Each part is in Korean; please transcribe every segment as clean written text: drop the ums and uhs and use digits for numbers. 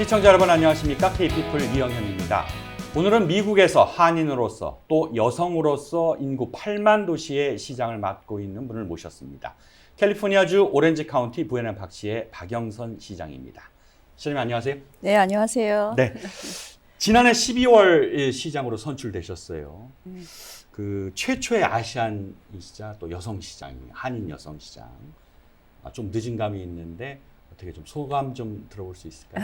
시청자 여러분 안녕하십니까? K피플 이영현입니다. 오늘은 미국에서 한인으로서 또 여성으로서 인구 8만 도시의 시장을 맡고 있는 분을 모셨습니다. 캘리포니아주 오렌지 카운티 부에나 박시의 박영선 시장입니다. 시장님 안녕하세요. 네, 안녕하세요. 네, 지난해 12월 시장으로 선출되셨어요. 그 최초의 아시안이시자 또 여성 시장이 한인 여성 시장. 좀 늦은 감이 있는데 어떻게 좀 소감 좀 들어볼 수 있을까요?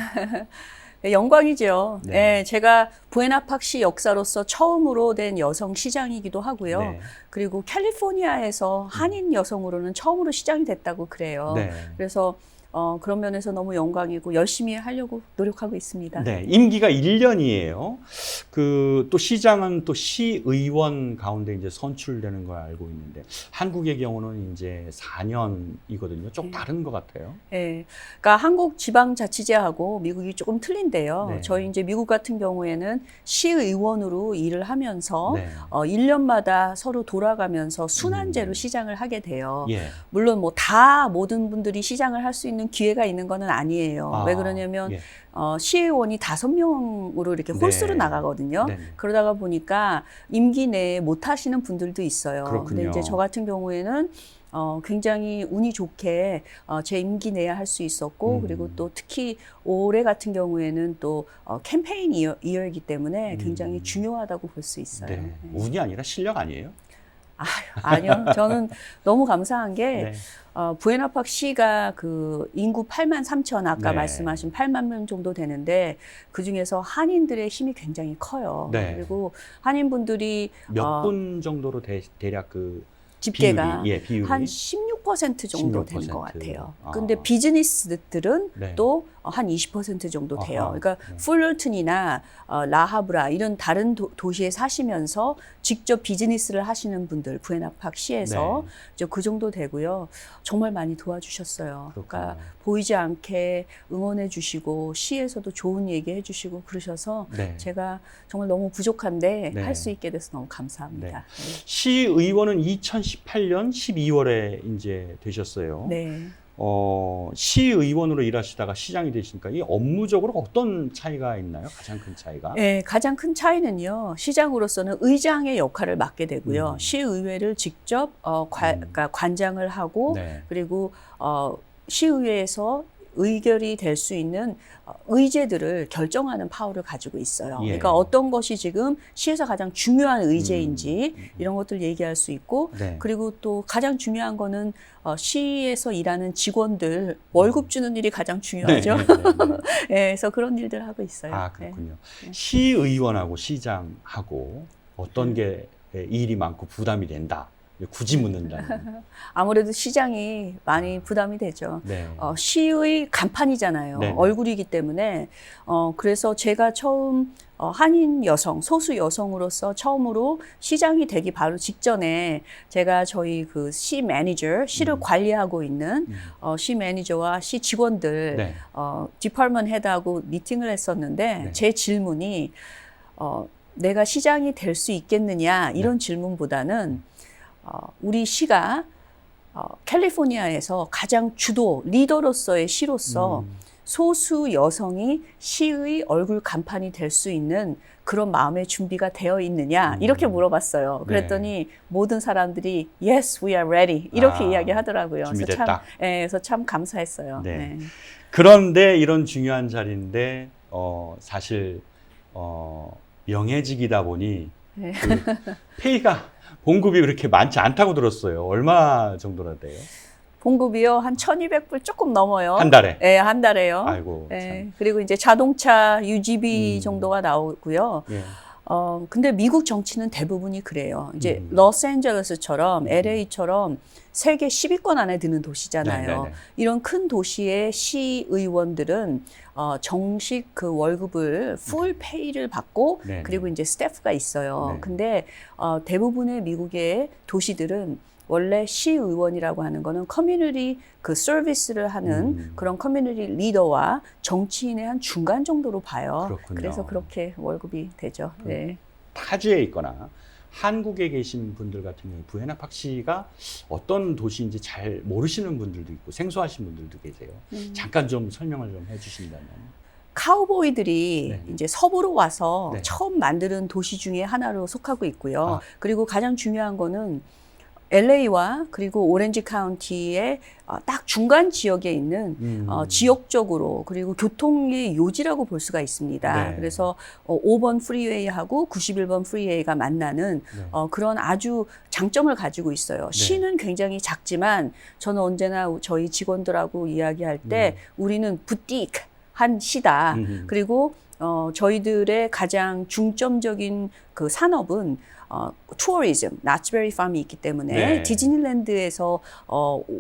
네, 영광이죠. 네. 네, 제가 부에나팍시 역사로서 처음으로 된 여성 시장이기도 하고요. 네. 그리고 캘리포니아에서 한인 여성으로는 처음으로 시장이 됐다고 그래요. 네. 그래서 그런 면에서 너무 영광이고 열심히 하려고 노력하고 있습니다. 네, 임기가 1년이에요. 그 또 시장은 또 시의원 가운데 이제 선출되는 걸 알고 있는데 한국의 경우는 이제 4년이거든요. 좀 다른 것 같아요. 네, 그러니까 한국 지방자치제하고 미국이 조금 틀린데요. 네. 저희 이제 미국 같은 경우에는 시의원으로 일을 하면서 네. 1년마다 서로 돌아가면서 순환제로 시장을 하게 돼요. 예. 물론 뭐 다 모든 분들이 시장을 할 수 있는 기회가 있는 거는 아니에요. 왜 그러냐면 예. 시의원이 5명으로 이렇게 홀수로 네. 나가거든요. 네네. 그러다가 보니까 임기 내에 못 하시는 분들도 있어요. 그렇군요. 근데 이제 저 같은 경우에는 굉장히 운이 좋게 제 임기 내에 할 수 있었고 그리고 또 특히 올해 같은 경우에는 또 캠페인 이어이기 때문에 굉장히 중요하다고 볼 수 있어요. 네. 운이 아니라 실력 아니에요? 아니요. 저는 너무 감사한 게 네. 부에나팍 시가 그 인구 8만 3천 아까 네. 말씀하신 8만 명 정도 되는데 그 중에서 한인들의 힘이 굉장히 커요. 네. 그리고 한인분들이 몇 분 정도로 대략 그 집계가 비율이? 한 16% 정도 16%. 되는 것 같아요. 아. 근데 비즈니스들은 네. 또 한 20% 정도 돼요. 아하. 그러니까 네. 풀럴튼이나 라하브라 이런 다른 도시에 사시면서 직접 비즈니스를 하시는 분들 부에나팍 시에서 네. 이제 그 정도 되고요. 정말 많이 도와주셨어요. 그렇구나. 그러니까 보이지 않게 응원해 주시고 시에서도 좋은 얘기 해 주시고 그러셔서 네. 제가 정말 너무 부족한데 네. 할 수 있게 돼서 너무 감사합니다. 시의원은 2018년 12월에 이제 되셨어요. 네. 시의원으로 일하시다가 시장이 되시니까 이 업무적으로 어떤 차이가 있나요? 가장 큰 차이가? 네, 가장 큰 차이는요. 시장으로서는 의장의 역할을 맡게 되고요. 시의회를 직접 그러니까 관장을 하고 네. 그리고 시의회에서 의결이 될 수 있는 의제들을 결정하는 파워를 가지고 있어요. 예. 그러니까 어떤 것이 지금 시에서 가장 중요한 의제인지 이런 것들 얘기할 수 있고 네. 그리고 또 가장 중요한 거는 시에서 일하는 직원들 월급 주는 일이 가장 중요하죠. 네, 네, 네, 네. 네, 그래서 그런 일들 하고 있어요. 아, 그렇군요. 네. 시의원하고 시장하고 어떤 게 일이 많고 부담이 된다. 굳이 묻는다면. 아무래도 시장이 많이 부담이 되죠. 네. 시의 간판이잖아요. 네네. 얼굴이기 때문에. 그래서 제가 처음 한인 여성, 소수 여성으로서 처음으로 시장이 되기 바로 직전에 제가 저희 그 시 매니저, 시를 관리하고 있는 시 매니저와 시 직원들, 네. 디파트먼트 헤드하고 미팅을 했었는데 네. 제 질문이 내가 시장이 될 수 있겠느냐 이런 질문보다는 우리 시가 캘리포니아에서 가장 주도 리더로서의 시로서 소수 여성이 시의 얼굴 간판이 될 수 있는 그런 마음의 준비가 되어 있느냐 이렇게 물어봤어요. 그랬더니 모든 사람들이 Yes, we are ready 이렇게 이야기하더라고요. 준비됐다. 그래서 참 감사했어요. 네. 네. 그런데 이런 중요한 자리인데 사실 명예직이다 보니 네. 그 페이가 봉급이 그렇게 많지 않다고 들었어요. 얼마 정도나 돼요? 봉급이요 한 1,200불 조금 넘어요. 한 달에? 네, 한 달에요. 아이고. 네. 참. 그리고 이제 자동차 유지비 정도가 나오고요. 예. 근데 미국 정치는 대부분이 그래요. 이제 로스앤젤레스처럼 LA처럼 세계 10위권 안에 드는 도시잖아요. 네네네. 이런 큰 도시의 시의원들은 정식 그 월급을 풀 페이를 받고 네네. 그리고 이제 스태프가 있어요. 네. 근데 대부분의 미국의 도시들은 원래 시의원이라고 하는 거는 커뮤니티 그 서비스를 하는 그런 커뮤니티 리더와 정치인의 한 중간 정도로 봐요. 그렇군요. 그래서 그렇게 월급이 되죠. 네. 타지에 있거나 한국에 계신 분들 같은 경우 부에나팍 시가 어떤 도시인지 잘 모르시는 분들도 있고 생소하신 분들도 계세요. 잠깐 좀 설명을 좀 해주신다면. 카우보이들이 네. 이제 서부로 와서 네. 처음 만드는 도시 중에 하나로 속하고 있고요. 아. 그리고 가장 중요한 거는 LA와 그리고 오렌지 카운티의 딱 중간 지역에 있는 지역적으로 그리고 교통의 요지라고 볼 수가 있습니다. 네. 그래서 5번 프리웨이하고 91번 프리웨이가 만나는 네. 그런 아주 장점을 가지고 있어요. 네. 시는 굉장히 작지만 저는 언제나 저희 직원들하고 이야기할 때 우리는 부티크한 시다. 그리고 저희들의 가장 중점적인 그 산업은 투어리즘, 나츠베리 팜이 있기 때문에 네. 디즈니랜드에서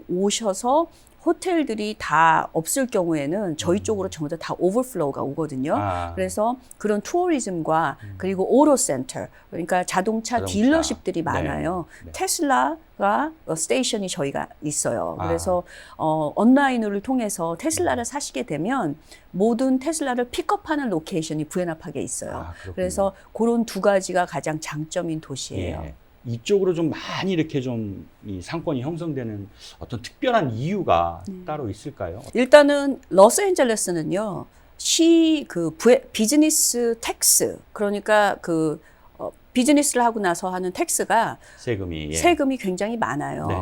오셔서 호텔들이 다 없을 경우에는 저희 쪽으로 전부 다 오버플로우가 오거든요. 아. 그래서 그런 투어리즘과 그리고 오토센터, 그러니까 자동차 딜러십들이 많아요. 네. 테슬라가 스테이션이 저희가 있어요. 아. 그래서 온라인을 통해서 테슬라를 사시게 되면 모든 테슬라를 픽업하는 로케이션이 부에나파크에 있어요. 아, 그렇군요. 그래서 그런 두 가지가 가장 장점인 도시예요. 예. 이쪽으로 좀 많이 이렇게 좀 이 상권이 형성되는 어떤 특별한 이유가 따로 있을까요? 일단은 로스앤젤레스는요, 비즈니스 텍스, 그러니까 비즈니스를 하고 나서 하는 텍스가 세금이. 예. 세금이 굉장히 많아요. 네.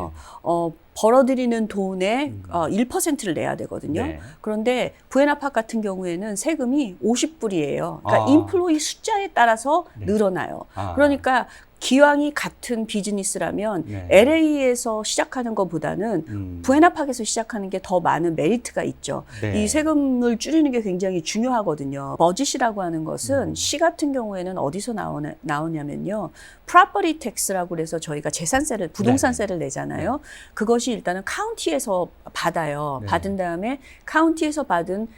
벌어들이는 돈의 1%를 내야 되거든요. 네. 그런데 부에나파크 같은 경우에는 세금이 50불이에요. 그러니까 아. 인플로이 숫자에 따라서 네. 늘어나요. 아. 그러니까 기왕이 같은 비즈니스라면 네. LA에서 시작하는 것보다는 부에나파크에서 시작하는 게 더 많은 메리트가 있죠. 네. 이 세금을 줄이는 게 굉장히 중요하거든요. 버짓이라고 하는 것은 시 같은 경우에는 어디서 나오냐면요. property tax라고 그래서 저희가 재산세를, 부동산세를 내잖아요. 그것이 일단은 카운티에서 받아요. 네. 받은 다음에 카운티에서 받은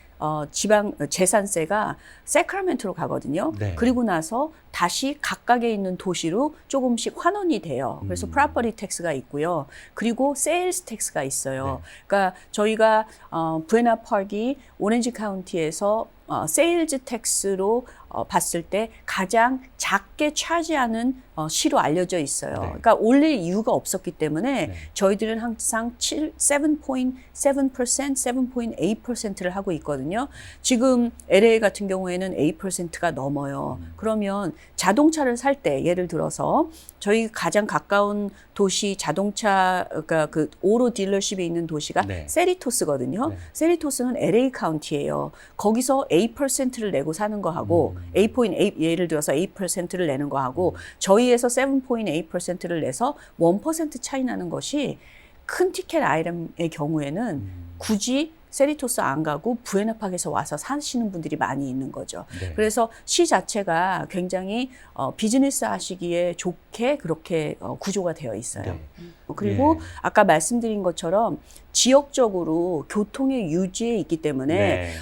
지방 재산세가 세크라멘토로 가거든요. 네. 그리고 나서 다시 각각에 있는 도시로 조금씩 환원이 돼요. 그래서 프로퍼티 텍스가 있고요. 그리고 세일스 텍스가 있어요. 네. 그러니까 저희가 부에나파크이 오렌지 카운티에서 세일즈 텍스로 봤을 때 가장 작게 차지하는 시로 알려져 있어요. 네. 그러니까 올릴 이유가 없었기 때문에 네. 저희들은 항상 7.7%, 7.8%를 하고 있거든요. 지금 LA 같은 경우에는 8%가 넘어요. 그러면 자동차를 살 때 예를 들어서 저희 가장 가까운 도시 자동차, 그러니까 그 오로 딜러십에 있는 도시가 네. 세리토스거든요. 네. 세리토스는 LA 카운티예요. 거기서 8%를 내고 사는 거 하고 8.8 예를 들어서 8%를 내는 거 하고 저희에서 7.8%를 내서 1% 차이 나는 것이 큰 티켓 아이템의 경우에는 굳이 세리토스 안 가고 부에나파크에서 와서 사시는 분들이 많이 있는 거죠. 네. 그래서 시 자체가 굉장히 비즈니스 하시기에 좋게 그렇게 구조가 되어 있어요. 네. 그리고 예. 아까 말씀드린 것처럼 지역적으로 교통의 유지에 있기 때문에 네.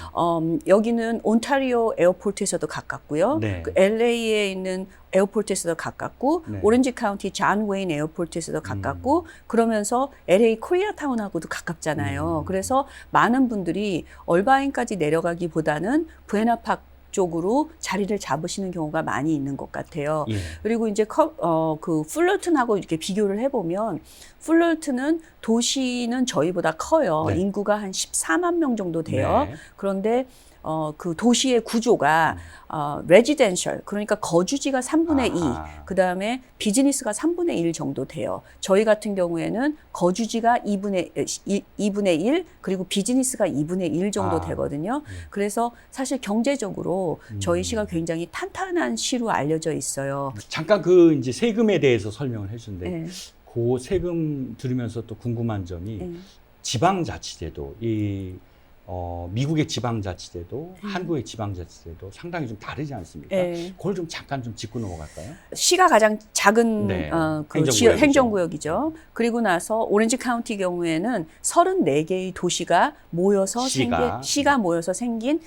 여기는 온타리오 에어포트에서도 가깝고요. 네. 그 LA에 있는 에어포트에서도 가깝고 네. 오렌지 카운티 존 웨인 에어포트에서도 가깝고 그러면서 LA 코리아타운하고도 가깝잖아요. 그래서 많은 분들이 얼바인까지 내려가기보다는 부에나파크 쪽으로 자리를 잡으시는 경우가 많이 있는 것 같아요. 예. 그리고 이제 그 풀러튼하고 이렇게 비교를 해보면 풀러튼은 도시는 저희보다 커요. 네. 인구가 한 14만 명 정도 돼요. 네. 그런데 그 도시의 구조가 레지덴셜, 그러니까 거주지가 3분의 2, 아하. 그 다음에 비즈니스가 3분의 1 정도 돼요. 저희 같은 경우에는 거주지가 2분의 1, 그리고 비즈니스가 2분의 1 정도 되거든요. 그래서 사실 경제적으로 저희 시가 굉장히 탄탄한 시로 알려져 있어요. 잠깐 그 이제 세금에 대해서 설명을 해주는데 네. 그 세금 들으면서 또 궁금한 점이 네. 지방자치제도 미국의 지방자치제도, 한국의 지방자치제도 상당히 좀 다르지 않습니까? 네. 그걸 좀 잠깐 좀 짚고 넘어갈까요? 시가 가장 작은 네. 그 행정구역이죠. 행정구역이죠. 그리고 나서 오렌지 카운티 경우에는 34개의 도시가 모여서 시가 모여서 생긴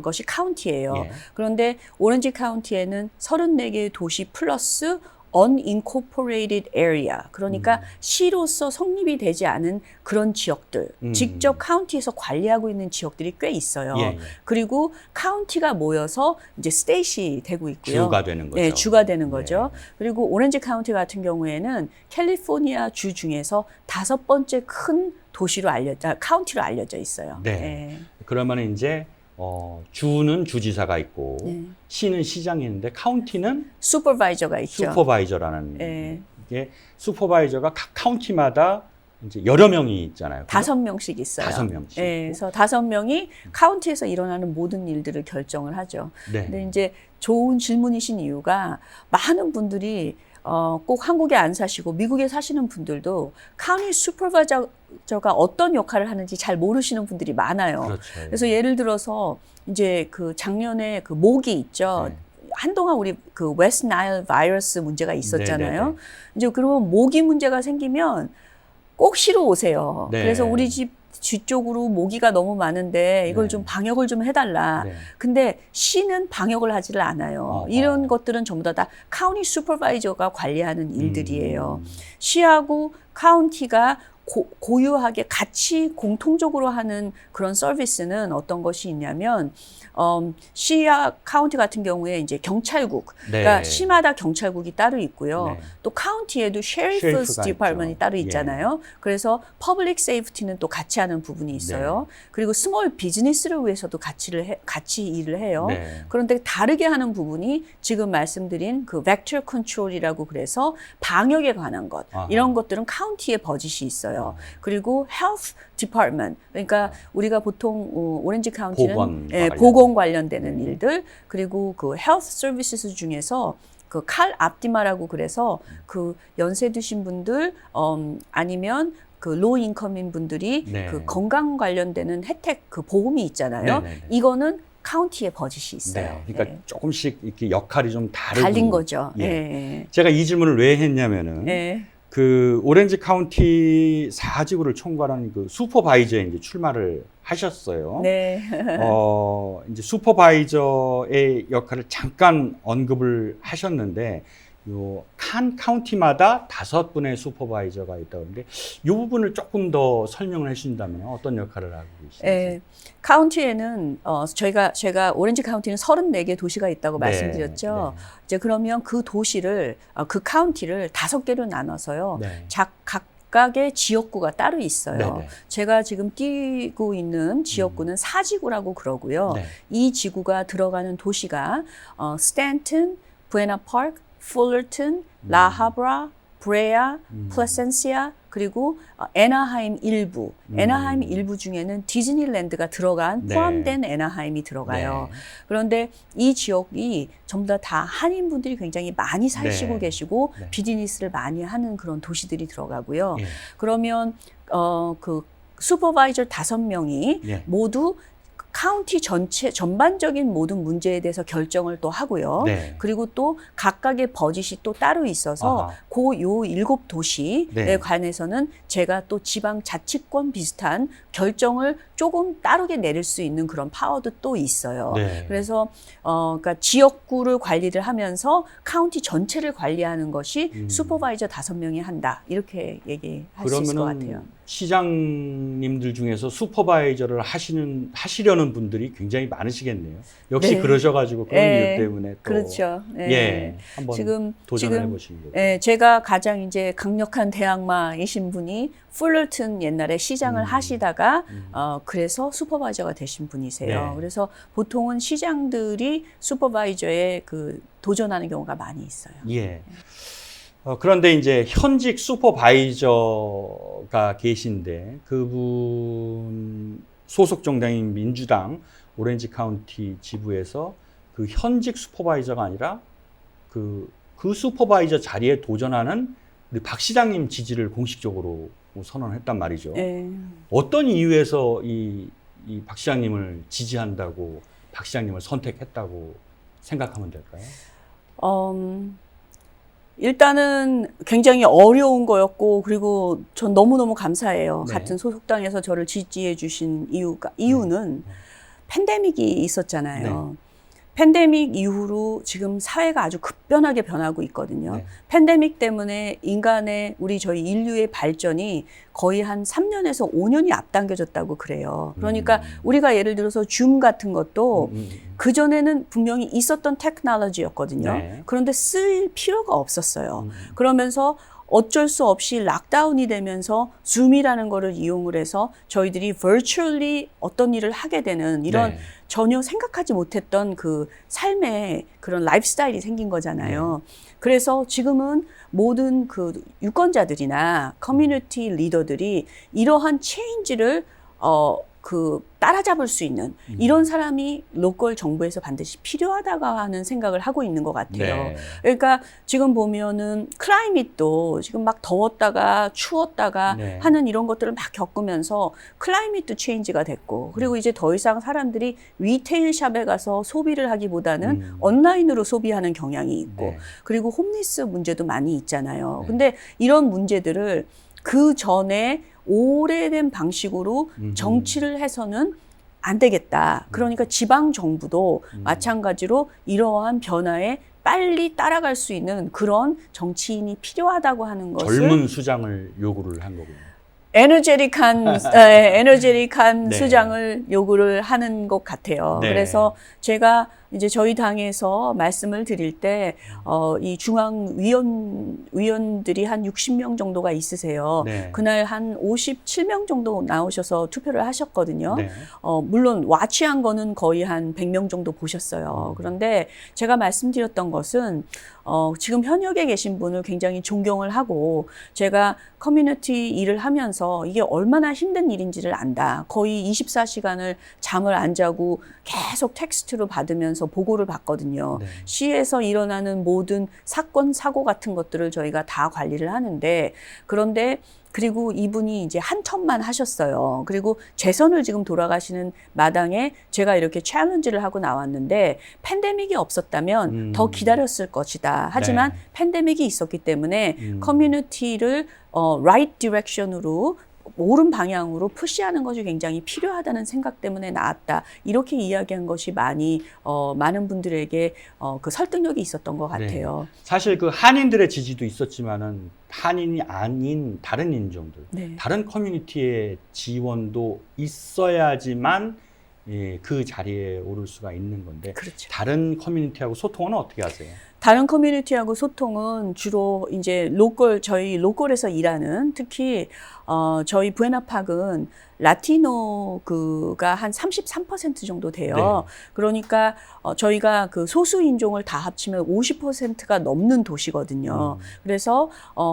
것이 카운티예요. 예. 그런데 오렌지 카운티에는 34개의 도시 플러스 unincorporated area, 그러니까 시로서 성립이 되지 않은 그런 지역들, 직접 카운티에서 관리하고 있는 지역들이 꽤 있어요. 예, 예. 그리고 카운티가 모여서 이제 스테이시 되고 있고요. 주가 되는 거죠. 네, 주가 되는 네. 거죠. 그리고 오렌지 카운티 같은 경우에는 캘리포니아 주 중에서 5번째 큰 도시로 카운티로 알려져 있어요. 네. 그러면 이제 주는 주지사가 있고 네. 시는 시장이 있는데 카운티는 슈퍼바이저가 있죠. 슈퍼바이저라는 네. 게 슈퍼바이저가 각 카운티마다 이제 여러 명이 있잖아요. 5명씩 있어요. 5명씩. 네, 그래서 5명이 카운티에서 일어나는 모든 일들을 결정을 하죠. 네. 근데 이제 좋은 질문이신 이유가 많은 분들이 꼭 한국에 안 사시고 미국에 사시는 분들도 카운티 슈퍼바이저가 어떤 역할을 하는지 잘 모르시는 분들이 많아요. 그렇죠. 그래서 예를 들어서 이제 그 작년에 그 모기 있죠. 네. 한동안 우리 그 웨스트 나일 바이러스 문제가 있었잖아요. 네네네. 이제 그러면 모기 문제가 생기면 꼭 시로 오세요. 네. 그래서 우리 집 뒤쪽으로 모기가 너무 많은데 이걸 네. 좀 방역을 좀 해달라. 네. 근데 시는 방역을 하지를 않아요. 이런 것들은 전부 다 카운티 슈퍼바이저가 관리하는 일들이에요. 시하고 카운티가 고유하게 같이 공통적으로 하는 그런 서비스는 어떤 것이 있냐면 시와 카운티 같은 경우에 이제 경찰국, 네. 그러니까 시마다 경찰국이 따로 있고요. 네. 또 카운티에도 셰리프스 셰리프가 디파트먼이 있죠. 따로 있잖아요. 그래서 퍼블릭 세이프티는 또 같이 하는 부분이 있어요. 네. 그리고 스몰 비즈니스를 위해서도 같이 일을 해요. 네. 그런데 다르게 하는 부분이 지금 말씀드린 그 벡터 컨트롤이라고 그래서 방역에 관한 것, 아하. 이런 것들은 카운티에 버짓이 있어요. 그리고 헬스 디파트먼트, 그러니까 우리가 보통 오렌지 카운티는 보건 관련되는 일들, 그리고 그 헬스 서비스 중에서 그 칼 앞디마라고 그래서 그 연세 드신 분들 아니면 그 로우 인컴인 분들이 네. 그 건강 관련되는 혜택 그 보험이 있잖아요. 네네네. 이거는 카운티에 버짓이 있어요. 네. 그러니까 네. 조금씩 이렇게 역할이 좀 다르고 달린 거죠. 예. 예. 제가 이 질문을 왜 했냐면은 예. 그 오렌지 카운티 4지구를 총괄하는 그 슈퍼바이저에 이제 출마를 하셨어요. 네. 이제 슈퍼바이저의 역할을 잠깐 언급을 하셨는데 요 칸 카운티마다 5분의 슈퍼바이저가 있다고 하는데 이 부분을 조금 더 설명을 해주신다면 어떤 역할을 하고 계신지. 예. 카운티에는 제가 오렌지 카운티는 34개 도시가 있다고 말씀드렸죠. 네. 이제 그러면 그 도시를 그 카운티를 5개로 나눠서요. 네. 각각의 지역구가 따로 있어요. 네네. 제가 지금 뛰고 있는 지역구는 4지구라고 그러고요. 네. 이 지구가 들어가는 도시가 스탠튼, 부에나 파크, 풀러튼, 라하브라, 브레아, 플래센시아, 그리고 애나하임 일부. 애나하임 일부 중에는 디즈니랜드가 들어간 네. 포함된 애나하임이 들어가요. 네. 그런데 이 지역이 전부 다 한인분들이 굉장히 많이 사시고 네. 계시고 네. 비즈니스를 많이 하는 그런 도시들이 들어가고요. 예. 그러면 그 슈퍼바이저 5명이 예. 모두 카운티 전반적인 모든 문제에 대해서 결정을 또 하고요. 네. 그리고 또 각각의 버짓이 또 따로 있어서 아하. 요 7도시에 네. 관해서는 제가 또 지방 자치권 비슷한 결정을 조금 따르게 내릴 수 있는 그런 파워도 또 있어요. 네. 그래서 그러니까 지역구를 관리를 하면서 카운티 전체를 관리하는 것이 슈퍼바이저 5명이 한다. 이렇게 얘기할 수 있을 것 같아요. 시장님들 중에서 슈퍼바이저를 하시려는 분들이 굉장히 많으시겠네요. 역시 네. 그러셔가지고 그런 네. 이유 때문에 또 그렇죠. 네. 예, 한번 지금 도전을 해보신 거예요. 예, 제가 가장 이제 강력한 대항마이신 분이 풀러튼 옛날에 시장을 하시다가 그래서 슈퍼바이저가 되신 분이세요. 네. 그래서 보통은 시장들이 슈퍼바이저에 그 도전하는 경우가 많이 있어요. 예. 그런데 이제 현직 슈퍼바이저가 계신데 그분 소속 정당인 민주당 오렌지 카운티 지부에서 그 현직 슈퍼바이저가 아니라 그 슈퍼바이저 자리에 도전하는 우리 박 시장님 지지를 공식적으로 선언했단 말이죠. 예. 어떤 이유에서 이 박 시장님을 지지한다고 박 시장님을 선택했다고 생각하면 될까요? 일단은 굉장히 어려운 거였고, 그리고 전 너무너무 감사해요. 네. 같은 소속당에서 저를 지지해 주신 이유는 팬데믹이 있었잖아요. 팬데믹 이후로 지금 사회가 아주 급변하게 변하고 있거든요. 네. 팬데믹 때문에 저희 인류의 발전이 거의 한 3년에서 5년이 앞당겨졌다고 그래요. 그러니까 우리가 예를 들어서 줌 같은 것도 그전에는 분명히 있었던 테크놀로지였거든요. 네. 그런데 쓸 필요가 없었어요. 그러면서 어쩔 수 없이 락다운이 되면서 줌이라는 거를 이용을 해서 저희들이 virtually 어떤 일을 하게 되는 이런 네. 전혀 생각하지 못했던 그 삶의 그런 라이프스타일이 생긴 거잖아요. 그래서 지금은 모든 그 유권자들이나 커뮤니티 리더들이 이러한 체인지를 따라잡을 수 있는 이런 사람이 로컬 정부에서 반드시 필요하다고 하는 생각을 하고 있는 것 같아요. 네. 그러니까 지금 보면은 클라이밋도 지금 막 더웠다가 추웠다가 네. 하는 이런 것들을 막 겪으면서 클라이밋도 체인지가 됐고 그리고 이제 더 이상 사람들이 리테일 샵에 가서 소비를 하기보다는 온라인으로 소비하는 경향이 있고 네. 그리고 홈리스 문제도 많이 있잖아요. 네. 근데 이런 문제들을 그 전에 오래된 방식으로 정치를 해서는 안 되겠다. 그러니까 지방 정부도 마찬가지로 이러한 변화에 빨리 따라갈 수 있는 그런 정치인이 필요하다고 하는 것을 젊은 수장을 요구를 한 거군요. 에너제틱한 네. 수장을 요구를 하는 것 같아요. 네. 그래서 제가 이제 저희 당에서 말씀을 드릴 때, 이 위원들이 한 60명 정도가 있으세요. 네. 그날 한 57명 정도 나오셔서 투표를 하셨거든요. 네. 물론 와치한 거는 거의 한 100명 정도 보셨어요. 그런데 제가 말씀드렸던 것은 지금 현역에 계신 분을 굉장히 존경을 하고 제가 커뮤니티 일을 하면서 이게 얼마나 힘든 일인지를 안다. 거의 24시간을 잠을 안 자고 계속 텍스트로 받으면서 보고를 받거든요. 네. 시에서 일어나는 모든 사건, 사고 같은 것들을 저희가 다 관리를 하는데 그런데 그리고 이분이 이제 한 텀만 하셨어요. 그리고 재선을 지금 돌아가시는 마당에 제가 이렇게 챌린지를 하고 나왔는데 팬데믹이 없었다면 더 기다렸을 것이다. 하지만 네. 팬데믹이 있었기 때문에 커뮤니티를 right direction으로 옳은 방향으로 푸시하는 것이 굉장히 필요하다는 생각 때문에 나왔다. 이렇게 이야기한 것이 많은 분들에게 그 설득력이 있었던 것 같아요. 네. 사실 그 한인들의 지지도 있었지만은 한인이 아닌 다른 인종들, 네. 다른 커뮤니티의 지원도 있어야지만 그 자리에 오를 수가 있는 건데 그렇죠. 다른 커뮤니티하고 소통은 어떻게 하세요? 다른 커뮤니티하고 소통은 주로 이제 저희 로컬에서 일하는 특히 저희 부에나팍은 라티노가 한 33% 정도 돼요. 네. 그러니까 저희가 그 소수 인종을 다 합치면 50%가 넘는 도시거든요. 그래서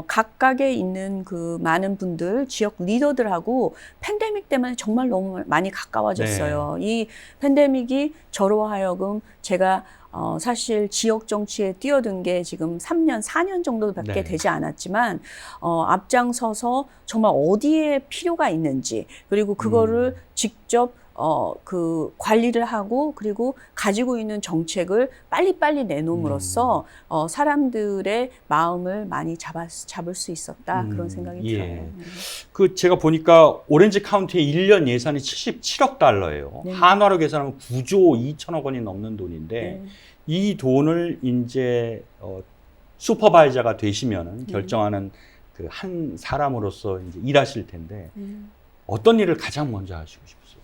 각각에 있는 그 많은 분들, 지역 리더들하고 팬데믹 때문에 정말 너무 많이 가까워졌어요. 이 팬데믹이 저로 하여금 제가 사실 지역 정치에 뛰어든 게 지금 3년, 4년 정도밖에 네. 되지 않았지만 앞장서서 정말 어디에 필요가 있는지 그리고 그거를 직접 그 관리를 하고 그리고 가지고 있는 정책을 빨리빨리 내놓음으로써 사람들의 마음을 많이 잡을 수 있었다 그런 생각이 들어요. 그 제가 보니까 오렌지 카운티의 1년 예산이 77억 달러예요. 네. 한화로 계산하면 9조 2천억 원이 넘는 돈인데 네. 이 돈을 이제 슈퍼바이저가 되시면은 결정하는 그 한 사람으로서 이제 일하실 텐데 어떤 일을 가장 먼저 하시고 싶으세요?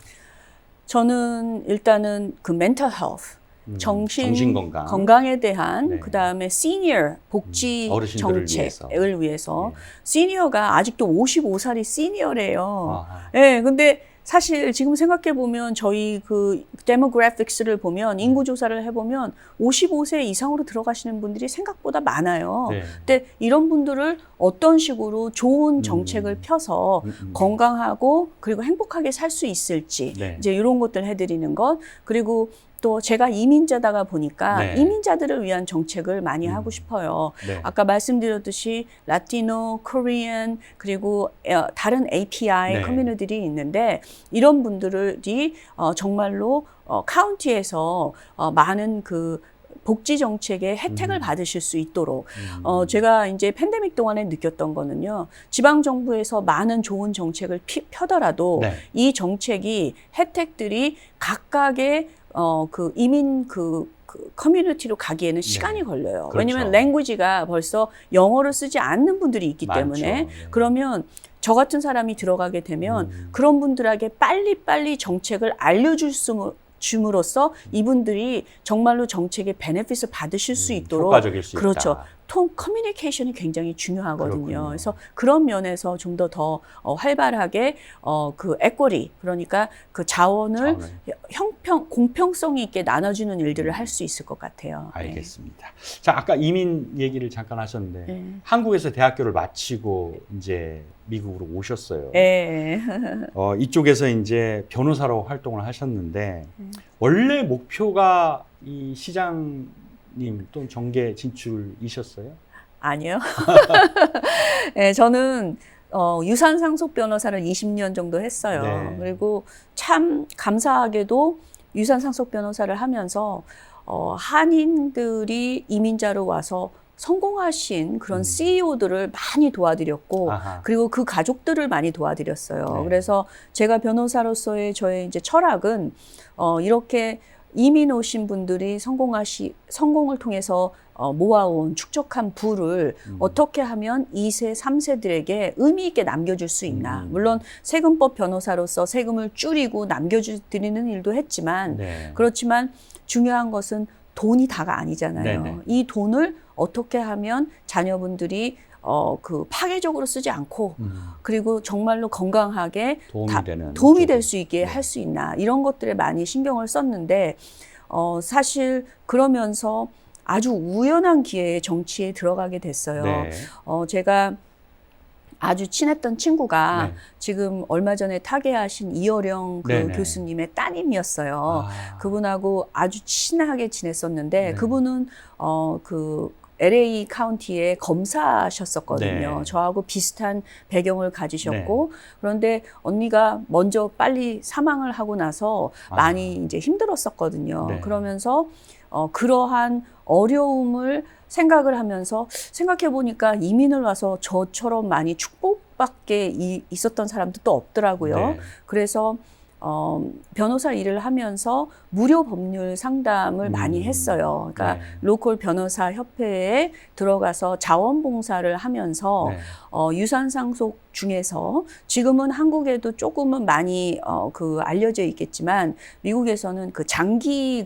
저는 일단은 그 멘탈 헬스 정신 건강에 대한 네. 그다음에 시니어 복지 어르신들을 정책을 위해서 네. 시니어가 아직도 55살이 시니어래요. 아하. 예, 근데 사실 지금 생각해 보면 저희 그 데모그래픽스를 보면 인구 조사를 해 보면 55세 이상으로 들어가시는 분들이 생각보다 많아요. 네. 근데 이런 분들을 어떤 식으로 좋은 정책을 펴서 건강하고 그리고 행복하게 살 수 있을지 네. 이제 이런 것들 해드리는 것 그리고 또 제가 이민자다가 보니까 네. 이민자들을 위한 정책을 많이 하고 싶어요. 네. 아까 말씀드렸듯이 라티노, 코리안 그리고 다른 API 네. 커뮤니티들이 있는데 이런 분들이 정말로 카운티에서 많은 그 복지 정책의 혜택을 받으실 수 있도록 제가 이제 팬데믹 동안에 느꼈던 거는요. 지방 정부에서 많은 좋은 정책을 펴더라도 네. 이 정책이 혜택들이 각각의 그 이민 그 커뮤니티로 가기에는 시간이 걸려요. 그렇죠. 왜냐하면 랭귀지가 벌써 영어를 쓰지 않는 분들이 있기 많죠. 때문에 네. 그러면 저 같은 사람이 들어가게 되면 그런 분들에게 빨리빨리 정책을 줌으로써 이분들이 정말로 정책의 베네핏을 받으실 수 있도록 효과적일 수 그렇죠. 있다. 소통, 커뮤니케이션이 굉장히 중요하거든요. 그렇군요. 그래서 그런 면에서 좀 더 활발하게 그 에쿼리, 그러니까 그 자원을 공평성 있게 나눠주는 일들을 할 수 있을 것 같아요. 알겠습니다. 자, 아까 이민 얘기를 잠깐 하셨는데 네. 한국에서 대학교를 마치고 이제 미국으로 오셨어요. 네. 이쪽에서 이제 변호사로 활동을 하셨는데 원래 목표가 이 시장님 또는 정계 진출이셨어요? 아니요. 네, 저는 유산 상속 변호사를 20년 정도 했어요. 네. 그리고 참 감사하게도 유산 상속 변호사를 하면서 한인들이 이민자로 와서 성공하신 그런 CEO들을 많이 도와드렸고, 아하. 그리고 그 가족들을 많이 도와드렸어요. 네. 그래서 제가 변호사로서의 저의 이제 철학은 이렇게 이민 오신 분들이 성공을 통해서 모아온 축적한 부를 어떻게 하면 2세, 3세들에게 의미 있게 남겨줄 수 있나. 물론 세금법 변호사로서 세금을 줄이고 남겨드리는 일도 했지만, 네. 그렇지만 중요한 것은 돈이 다가 아니잖아요. 네네. 이 돈을 어떻게 하면 자녀분들이 그 파괴적으로 쓰지 않고 그리고 정말로 건강하게 도움이 될 수 있게 할 수 있나, 이런 것들에 많이 신경을 썼는데 사실 그러면서 아주 우연한 기회에 정치에 들어가게 됐어요. 네. 제가 아주 친했던 친구가 네. 지금 얼마 전에 타계하신 이어령 그 네네. 교수님의 따님이었어요. 아. 그분하고 아주 친하게 지냈었는데 네. 그분은 그 LA 카운티에 검사하셨었거든요. 네. 저하고 비슷한 배경을 가지셨고, 그런데 언니가 먼저 빨리 사망을 하고 나서 많이 이제 힘들었었거든요. 네. 그러면서 그러한 어려움을 생각을 하면서 생각해 보니까 이민을 와서 저처럼 많이 축복받게 있었던 사람도 또 없더라고요. 네. 그래서 변호사 일을 하면서 무료 법률 상담을 많이 했어요. 그러니까 네. 로컬 변호사 협회에 들어가서 자원봉사를 하면서 네. 유산 상속 중에서 지금은 한국에도 조금은 많이 그 알려져 있겠지만 미국에서는 그 장기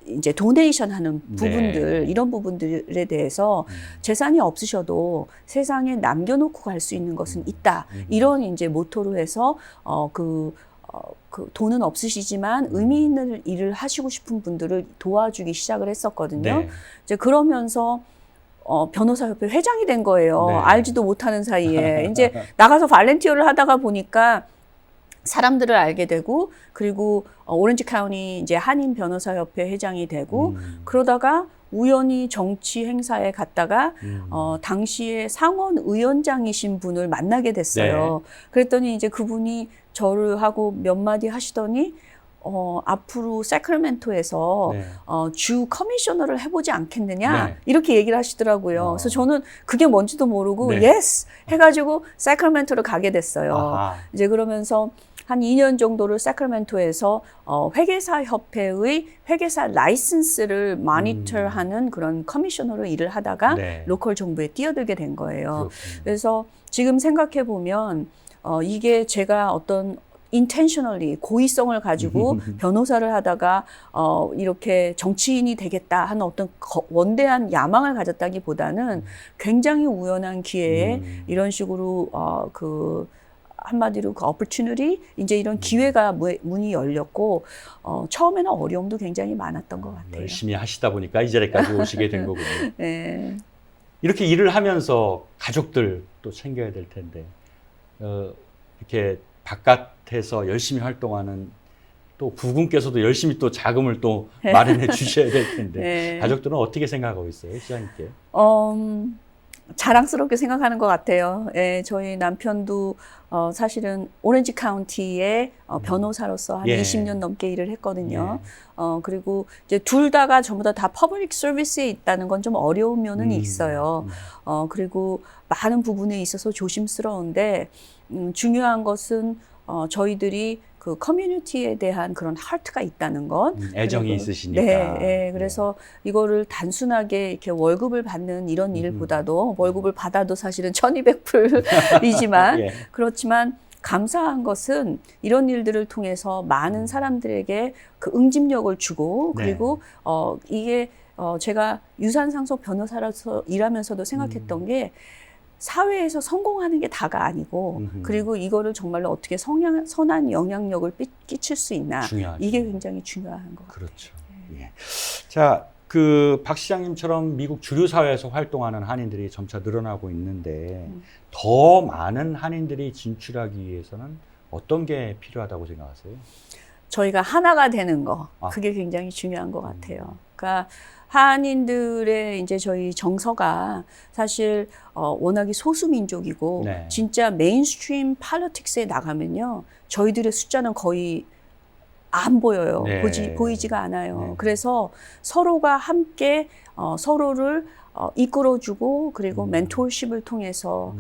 이제 도네이션 하는 부분들, 네. 이런 부분들에 대해서 재산이 없으셔도 세상에 남겨놓고 갈 수 있는 것은 있다. 이런 이제 모토로 해서 그 돈은 없으시지만 의미 있는 일을 하시고 싶은 분들을 도와주기 시작을 했었거든요. 네. 이제 그러면서 변호사협회 회장이 된 거예요. 네. 알지도 못하는 사이에. 이제 나가서 발렌티어를 하다가 보니까 사람들을 알게 되고, 그리고 오렌지 카운티 이제 한인 변호사협회 회장이 되고, 그러다가 우연히 정치 행사에 갔다가 당시에 상원 의원장이신 분을 만나게 됐어요. 네. 그랬더니 이제 그분이 저를 하고 몇 마디 하시더니 앞으로 세크라멘토에서 네. 주 커미셔너를 해보지 않겠느냐, 네. 이렇게 얘기를 하시더라고요. 그래서 저는 그게 뭔지도 모르고 네. 예스 해가지고 세크라멘토를 가게 됐어요. 아하. 이제 그러면서 한 2년 정도를 세크라멘토에서 회계사 협회의 회계사 라이선스를 모니터하는 그런 커미셔너로 일을 하다가 네. 로컬 정부에 뛰어들게 된 거예요. 그렇군요. 그래서 지금 생각해 보면 이게 제가 어떤 intentionally 고의성을 가지고 변호사를 하다가 이렇게 정치인이 되겠다 하는 어떤 원대한 야망을 가졌다기보다는 굉장히 우연한 기회에 이런 식으로 한마디로 그 opportunity, 이제 이런 기회가 문이 열렸고 처음에는 어려움도 굉장히 많았던 것 같아요. 열심히 하시다 보니까 이 자리까지 오시게 된 거군요. 네. 이렇게 일을 하면서 가족들 또 챙겨야 될 텐데 이렇게 바깥에서 열심히 활동하는 또 부군께서도 열심히 또 자금을 또 마련해 주셔야 될 텐데 네. 가족들은 어떻게 생각하고 있어요, 시장님께? 자랑스럽게 생각하는 것 같아요. 예, 저희 남편도 사실은 오렌지 카운티에 변호사로서 한 예. 20년 넘게 일을 했거든요. 예. 그리고 이제 둘 다가 전부 다 퍼블릭 서비스에 있다는 건 좀 어려운 면은 있어요. 그리고 많은 부분에 있어서 조심스러운데 중요한 것은 저희들이 그 커뮤니티에 대한 그런 하트가 있다는 것. 애정이 그리고, 있으시니까. 네, 그래서 이거를 단순하게 이렇게 월급을 받는 이런 일보다도 월급을 받아도 사실은 1,200불이지만 예. 그렇지만 감사한 것은 이런 일들을 통해서 많은 사람들에게 그 응집력을 주고 그리고 이게 제가 유산상속 변호사로서 일하면서도 생각했던 게 사회에서 성공하는 게 다가 아니고 그리고 이거를 정말로 어떻게 선한 영향력을 끼칠 수 있나 중요하죠. 이게 굉장히 중요한 것 같아요. 그렇죠. 예. 자, 그 박 시장님처럼 미국 주류 사회에서 활동하는 한인들이 점차 늘어나고 있는데 더 많은 한인들이 진출하기 위해서는 어떤 게 필요하다고 생각하세요? 저희가 하나가 되는 거 그게 굉장히 중요한 것 같아요. 그러니까 한인들의 이제 저희 정서가 사실 워낙에 소수 민족이고 네. 진짜 메인스트림 폴리틱스에 나가면요 저희들의 숫자는 거의 안 보여요. 네. 보이지가 않아요. 네. 그래서 서로가 함께 서로를 이끌어주고 그리고 멘토십을 통해서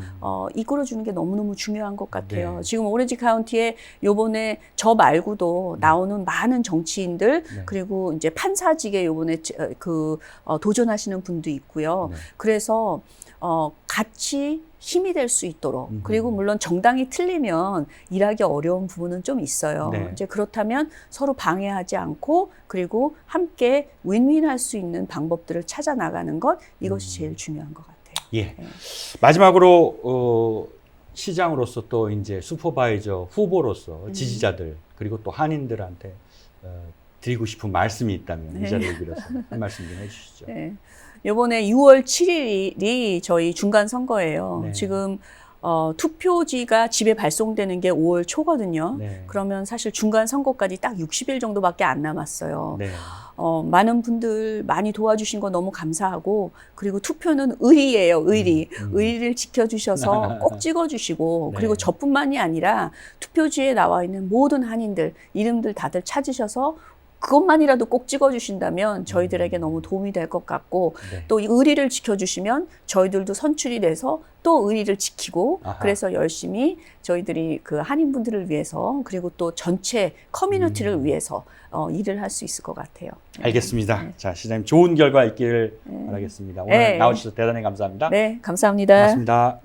이끌어주는 게 너무너무 중요한 것 같아요. 네. 지금 오렌지 카운티에 요번에 저 말고도 나오는 많은 정치인들 그리고 이제 판사직에 요번에 도전하시는 분도 있고요. 그래서 같이 힘이 될 수 있도록 그리고 물론 정당이 틀리면 일하기 어려운 부분은 좀 있어요. 네. 이제 그렇다면 서로 방해하지 않고 그리고 함께 윈윈할 수 있는 방법들을 찾아 나가는 것 이것이 제일 중요한 것 같아요. 예. 네. 마지막으로 시장으로서 또 이제 슈퍼바이저 후보로서 지지자들 그리고 또 한인들한테 드리고 싶은 말씀이 있다면 이 자리를 빌어서 한 말씀 좀 해주시죠. 네. 이번에 6월 7일이 저희 중간 선거예요. 네. 지금 투표지가 집에 발송되는 게 5월 초거든요. 네. 그러면 사실 중간 선거까지 딱 60일 정도밖에 안 남았어요. 네. 많은 분들 많이 도와주신 거 너무 감사하고 그리고 투표는 의리예요. 의리. 의리를 지켜주셔서 꼭 찍어주시고 네. 그리고 저뿐만이 아니라 투표지에 나와 있는 모든 한인들 이름들 다들 찾으셔서 그것만이라도 꼭 찍어주신다면 저희들에게 너무 도움이 될 것 같고 네. 또 이 의리를 지켜주시면 저희들도 선출이 돼서 또 의리를 지키고 아하. 그래서 열심히 저희들이 그 한인분들을 위해서 그리고 또 전체 커뮤니티를 위해서 일을 할 수 있을 것 같아요. 알겠습니다. 자, 시장님 좋은 결과 있기를 바라겠습니다. 오늘 네. 나와주셔서 대단히 감사합니다. 네, 감사합니다. 고맙습니다.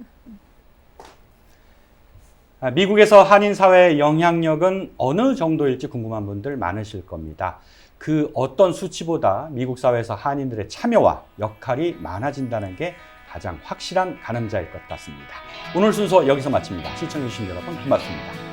미국에서 한인 사회의 영향력은 어느 정도일지 궁금한 분들 많으실 겁니다. 그 어떤 수치보다 미국 사회에서 한인들의 참여와 역할이 많아진다는 게 가장 확실한 가늠자일 것 같습니다. 오늘 순서 여기서 마칩니다. 시청해주신 여러분 고맙습니다.